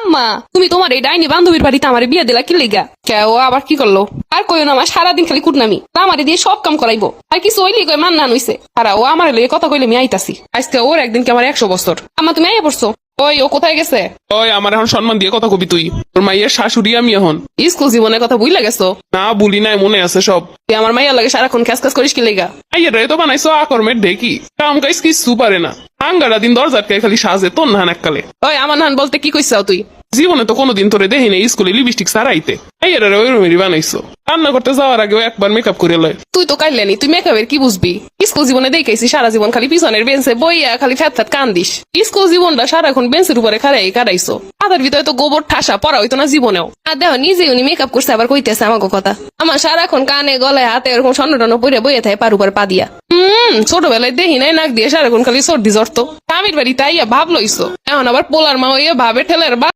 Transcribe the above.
আম্মা তুমি তোমার এই ডাইনি বান্ধবীর বাড়িতে আমার বিয়ে দিলা কি লিগা? কেউ আবার কি করলো? আর কইও না, আমার সারাদিন খালি কুটনামি, আমারে দিয়ে সব কাম করাইবো। আর কিছু হইলি কই মান না নইছে। আর ও আমার লইয়ে কথা কইলে আমি আইতাছি। আজকে ওর একদিন কি আমার 100 বছর। আম্মা তুমি আইয়া পড়ছো? ওই ও কোথায় গেছে? ওই আমার এখন সম্মান দিয়ে কথা কবি তুই, তোর মাইয়ের শাশুড়ি আমি এখন। স্কুল জীবনের কথা বুঝলা গেছো? না বলি নাই, মনে আছে সব। তুই আমার মাইয়া লাগে সারাক্ষণ খ্যাস খ্যাস করিস কি লিগা? আইয়ের তো বানাইছো আকর্মের ঢেকি, কাম কাইস কিছু পারে না। আঙ্গারা দিন দরজাটকে খালি সাজে তোর নাহান এককালে। ওই আমার নান বলতে কি কইছাও তুই? জীবনে তো কোনোদিন তোরে দেখি নাই স্কুলে লিপস্টিক সারাইতে। আইয়ের ওই রুমেরই বানাইছো। রান্না করতে যাওয়ার আগেও একবার মেকআপ করে লয়। তুই তো কাইলেনি, তুই মেকআপের কি বুঝবি? স্কুল জীবনে দেখাইছি সারা জীবন খালি পিছনের বেঞ্চে বইয়া খালি ফ্যাত ফ্যাত কান্দিস। স্কুল জীবনটা সারাক্ষণ বেঞ্চের উপরে খাড়াই কাটাইছো। আদার ভিতরে তো গোবর ঠাসা, পড়া হইতো না জীবনেও। আর দেখো নিজে উনি মেকআপ করছে আবার কইতেছে আমাকে কথা। আমার সারাক্ষণ কানে গলায় হাতে এরকম স্বর্ণ টন্ন পরে বইয়ে থাকে পার উপর পা দিয়া। ছোটবেলায় দেখি নাই নাক দিয়ে সারাক্ষণ খালি সর্দি জড়তো। স্বামীর বাড়িতে আইয়া ভাব লইছো, এখন আবার পোলার মা হইয়া ভাবে ঠেলের